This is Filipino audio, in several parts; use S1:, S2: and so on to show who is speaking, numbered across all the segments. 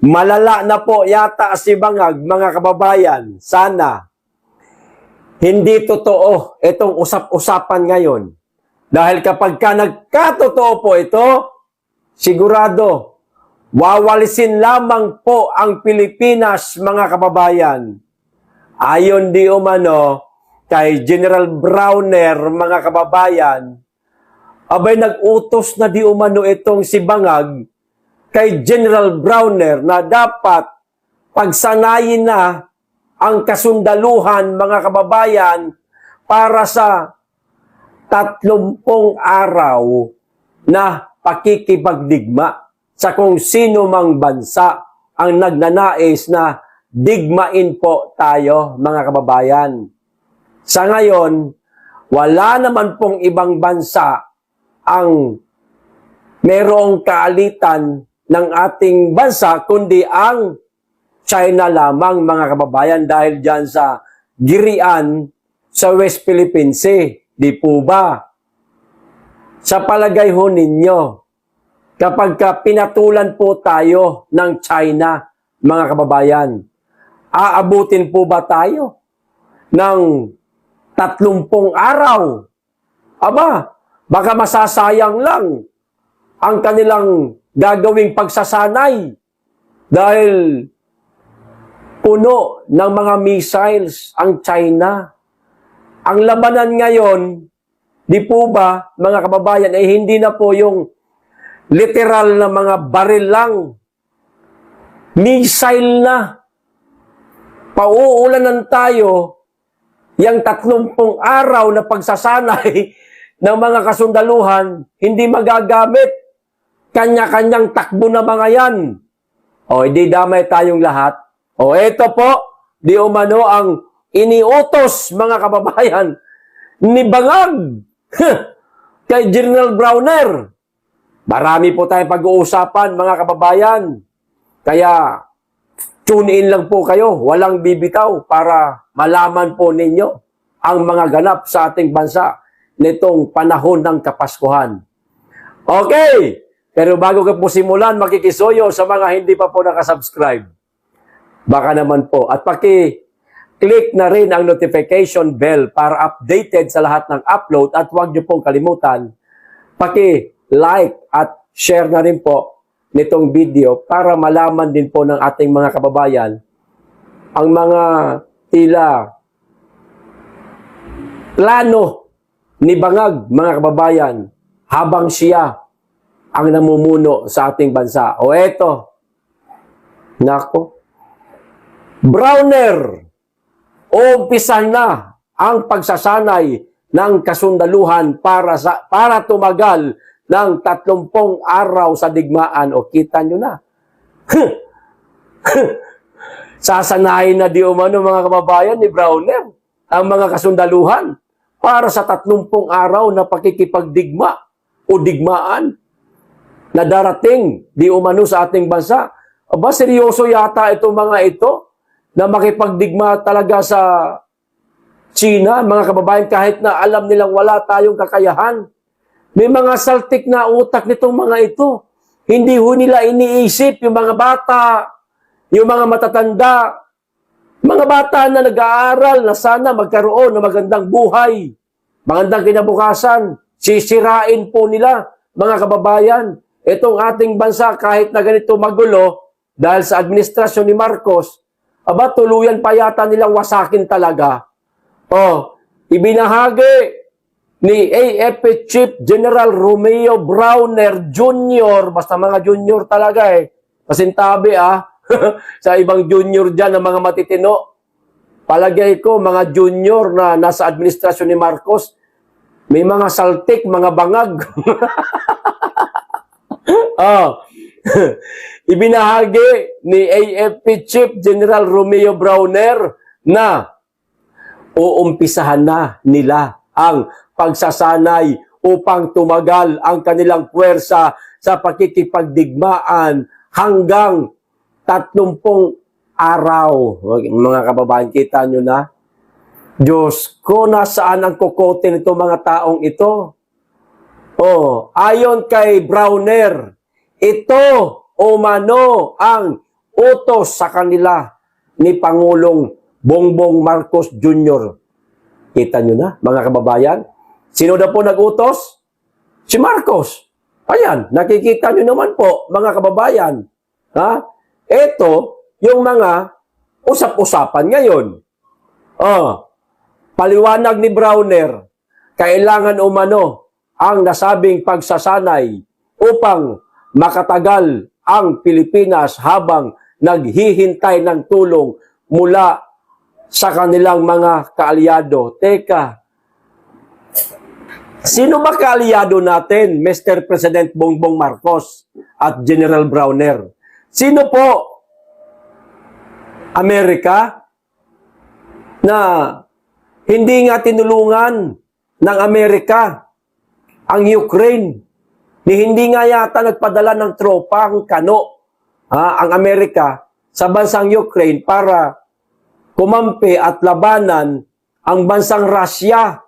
S1: Malala na po yata si Bangag, mga kababayan. Sana hindi totoo itong usap-usapan ngayon. Dahil kapag ka nagkatotoo po ito, sigurado, wawalisin lamang po ang Pilipinas, mga kababayan. Ayon di umano kay General Browner, mga kababayan, abay nag-utos na di umano itong si Bangag kay General Browner na dapat pagsanayin na ang kasundaluhan, mga kababayan, para sa 30 araw na pakikipagdigma sa kung sino mang bansa ang nagnanais na digmain po tayo, mga kababayan. Sa ngayon, wala naman pong ibang bansa ang merong kaalitan ng ating bansa, kundi ang China lamang, mga kababayan, dahil dyan sa girian sa West Philippine Sea. Di po ba? Sa palagay ho ninyo, kapag pinatulan po tayo ng China, mga kababayan, aabutin po ba tayo ng 30 araw? Aba, baka masasayang lang ang kanilang gagawing pagsasanay dahil puno ng mga missiles ang China. Ang labanan ngayon, di po ba, mga kababayan, ay hindi na po yung literal na mga baril lang. Missile na. Pauulanan tayo yung 30 araw na pagsasanay ng mga kasundaluhan, hindi magagamit. Kanya-kanyang takbo na mga yan. O, hindi damay tayong lahat. O, eto po, di umano ang iniutos, mga kababayan, ni Bangag kay General Browner. Marami po tayong pag-uusapan, mga kababayan. Kaya, tune in lang po kayo, walang bibitaw para malaman po ninyo ang mga ganap sa ating bansa nitong panahon ng Kapaskuhan. Okay, pero bago ka po simulan, makikisuyo sa mga hindi pa po nakasubscribe. Baka naman po. At click na rin ang notification bell para updated sa lahat ng upload at huwag niyo pong kalimutan, like at share na rin po nitong video para malaman din po ng ating mga kababayan ang mga tila plano ni Bangag, mga kababayan, habang siya ang namumuno sa ating bansa. O eto, nako, Browner, umpisan na ang pagsasanay ng kasundaluhan para tumagal ng 30 araw sa digmaan. O kita nyo na. Sasanayin na di umano, mga kababayan, ni Browner ang mga kasundaluhan para sa 30 araw na pakikipagdigma o digmaan na darating di umano sa ating bansa. Aba, seryoso yata itong mga ito na makipagdigma talaga sa China, mga kababayan, kahit na alam nilang wala tayong kakayahan. May mga saltik na utak nitong mga ito. Hindi ho nila iniisip yung mga bata, yung mga matatanda, mga bata na nag-aaral na sana magkaroon ng magandang buhay, magandang kinabukasan. Sisirain po nila, mga kababayan, itong ating bansa kahit na ganito magulo dahil sa administrasyon ni Marcos. Aba, tuluyan pa yata nilang wasakin talaga. O, ibinahagi ni AFP Chief General Romeo Browner Jr., basta mga junior talaga pasintabi sa ibang junior dyan ng mga matitino. Palagay ko, mga junior na nasa administrasyon ni Marcos, may mga saltik, mga bangag. Ibinahagi ni AFP Chief General Romeo Browner na uumpisahan na nila ang pagsasanay upang tumagal ang kanilang puwersa sa pakikipagdigmaan hanggang 30 araw. Mga kababayan, kita nyo na? Diyos ko, nasaan ang kokote nito mga taong ito? Ayon kay Browner, ito umano ang utos sa kanila ni Pangulong Bongbong Marcos Jr. Kita nyo na, mga kababayan? Sino na po nag-utos? Si Marcos. Ayan, nakikita nyo naman po, mga kababayan. Ha? Ito, yung mga usap-usapan ngayon. Paliwanag ni Browner, kailangan umano ang nasabing pagsasanay upang makatagal ang Pilipinas habang naghihintay ng tulong mula sa kanilang mga kaalyado. Teka, sino ba kaalyado natin, Mr. President Bongbong Marcos at General Browner? Sino po? Amerika? Na hindi nga tinulungan ng Amerika ang Ukraine. Ni hindi nga yata nagpadala ng tropa ang kano, ang Amerika sa bansang Ukraine para kumampi at labanan ang bansang Russia.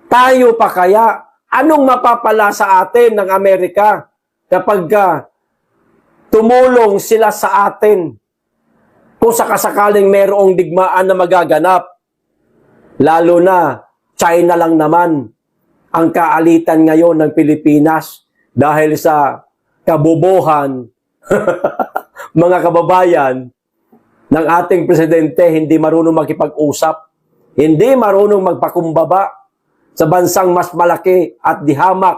S1: Tayo pa kaya? Anong mapapala sa atin ng Amerika kapag tumulong sila sa atin kung sakasakaling mayroong digmaan na magaganap? Lalo na China lang naman ang kaalitan ngayon ng Pilipinas dahil sa kabobohan, mga kababayan, ng ating presidente, hindi marunong makipag-usap, hindi marunong magpakumbaba sa bansang mas malaki at dihamak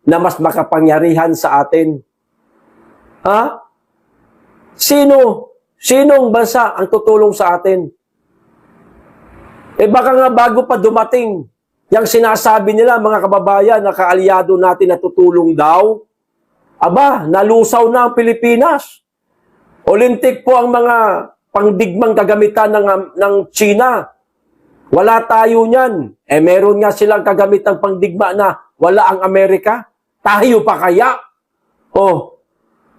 S1: na mas makapangyarihan sa atin. Ha? Sinong bansa ang tutulong sa atin? Baka nga bago pa dumating, yung sinasabi nila, mga kababayan, na kaalyado natin na tutulong daw, nalusaw na ang Pilipinas. Olintik po ang mga pangdigmang kagamitan ng China. Wala tayo niyan. Meron nga silang kagamitang pangdigma na wala ang Amerika. Tayo pa kaya?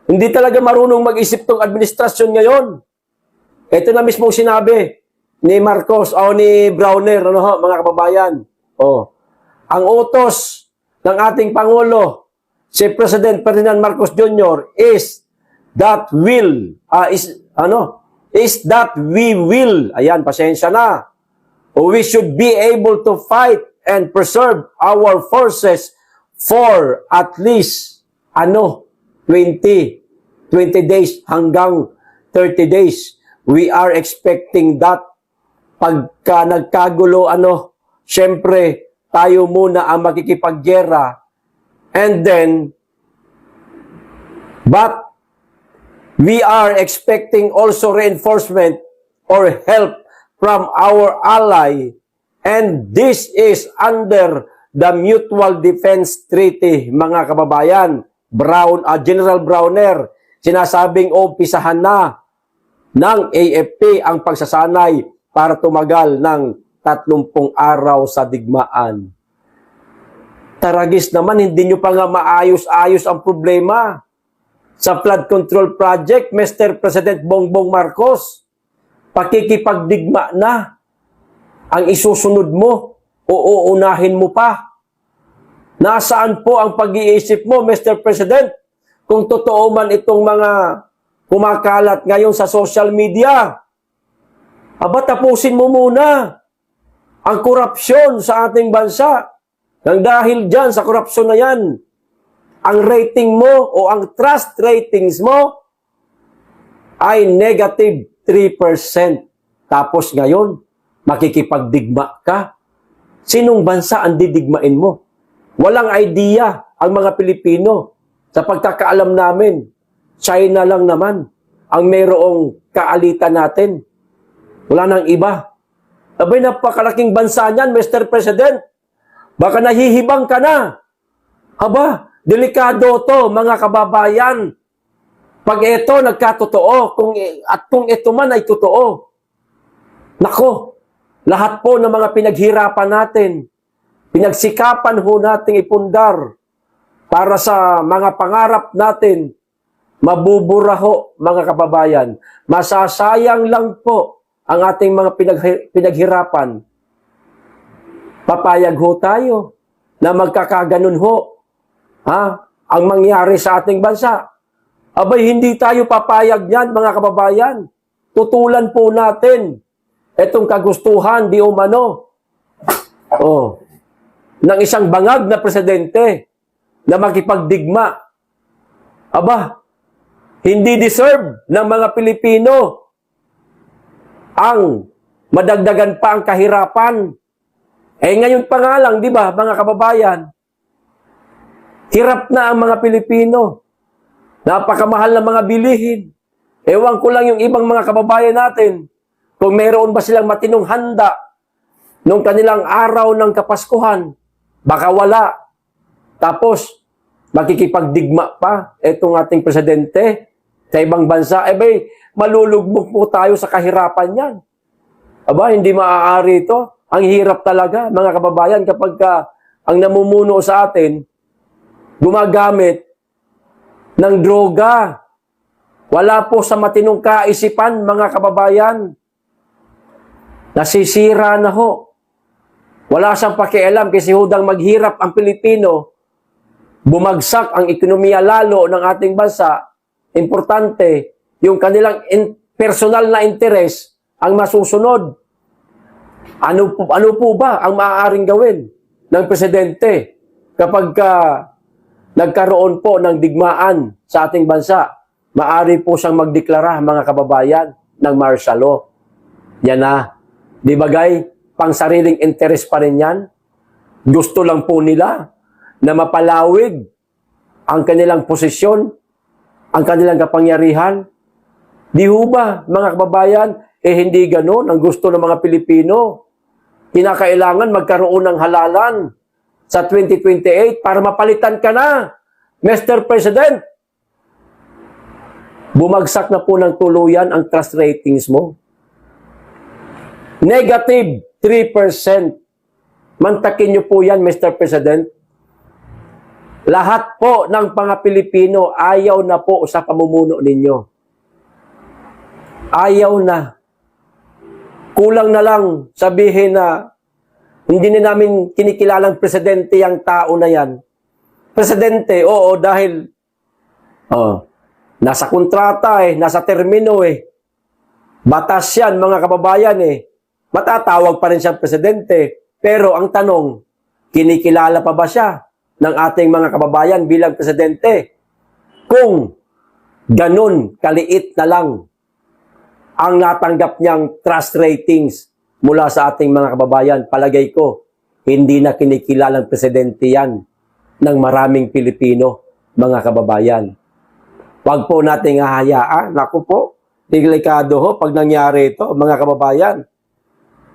S1: Hindi talaga marunong mag-isip tong administrasyon ngayon. Ito na mismo sinabi ni Marcos o ni Browner, mga kababayan. Ang utos ng ating Pangulo, si President Ferdinand Marcos Jr. is that we will, ayan, pasensya na, we should be able to fight and preserve our forces for at least 20 days hanggang 30 days. We are expecting that. Pagka nagkagulo, syempre, tayo muna ang makikipaggera. And then, but we are expecting also reinforcement or help from our ally. And this is under the Mutual Defense Treaty, mga kababayan. General Browner, sinasabing umpisahan na ng AFP ang pagsasanay para tumagal ng 30 araw sa digmaan. Taragis naman, hindi nyo pa nga maayos-ayos ang problema sa flood control project, Mr. President Bongbong Marcos. Pakikipagdigma na ang isusunod mo o uunahin mo pa. Nasaan po ang pag-iisip mo, Mr. President, kung totoo man itong mga kumakalat ngayon sa social media? Tapusin mo muna ang korupsyon sa ating bansa. Nang dahil dyan, sa korupsyon na yan, ang rating mo o ang trust ratings mo ay negative 3%. Tapos ngayon, makikipagdigma ka. Sinong bansa ang didigmain mo? Walang idea ang mga Pilipino. Sa pagkakaalam namin, China lang naman ang mayroong kaalitan natin. Wala nang iba. Napakalaking bansa niyan, Mr. President. Baka nahihibang ka na. Delikado to, mga kababayan. Pag ito nagkatotoo, kung ito man ay totoo. Nako, lahat po ng mga pinaghirapan natin, pinagsikapan ho nating ipundar para sa mga pangarap natin, mabubura ho, mga kababayan. Masasayang lang po ang ating mga pinaghirapan. Papayag ho tayo na magkakaganon ho ang mangyari sa ating bansa. Abay, hindi tayo papayag yan, mga kababayan. Tutulan po natin itong kagustuhan, di umano, ng isang bangag na presidente na makipagdigma. Aba, hindi deserve ng mga Pilipino ang madagdagan pa ang kahirapan. Ngayon pa nga lang, di ba, mga kababayan, hirap na ang mga Pilipino. Napakamahal na mga bilihin. Ewan ko lang yung ibang mga kababayan natin, kung mayroon ba silang matinong handa nung kanilang araw ng Kapaskuhan, baka wala. Tapos, makikipagdigma pa itong ating presidente sa ibang bansa. Bay, malulugmok po tayo sa kahirapan yan. Aba, hindi maaari ito. Ang hirap talaga, mga kababayan, kapag ang namumuno sa atin, gumagamit ng droga. Wala po sa matinong kaisipan, mga kababayan. Nasisira na ho. Wala siyang pakialam kasi hudang maghirap ang Pilipino, bumagsak ang ekonomiya lalo ng ating bansa, importante, yung kanilang personal na interes ang masusunod. Ano po ba ang maaaring gawin ng presidente kapag nagkaroon po ng digmaan sa ating bansa? Maari po siyang magdeklara, mga kababayan, ng martial law. Yan na. Di bagay, pang sariling interes pa rin yan. Gusto lang po nila na mapalawig ang kanilang posisyon, ang kanilang kapangyarihan. Di ho ba, mga kababayan, hindi ganon ang gusto ng mga Pilipino. Kinakailangan magkaroon ng halalan sa 2028 para mapalitan ka na, Mr. President. Bumagsak na po ng tuluyan ang trust ratings mo. Negative 3%. Mantakin niyo po yan, Mr. President. Lahat po ng mga Pilipino ayaw na po sa pamumuno ninyo. Ayaw na. Kulang na lang sabihin na hindi na namin kinikilalang presidente ang tao na yan. Presidente, oo, dahil nasa kontrata nasa termino batas yan, mga kababayan matatawag pa rin siyang presidente. Pero ang tanong, kinikilala pa ba siya ng ating mga kababayan bilang presidente? Kung ganun, kaliit na lang ang natanggap niyang trust ratings mula sa ating mga kababayan, palagay ko, hindi na kinikilalang presidente yan ng maraming Pilipino, mga kababayan. Huwag po nating hahayaan. Naku po, delikado ho pag nangyari ito, mga kababayan.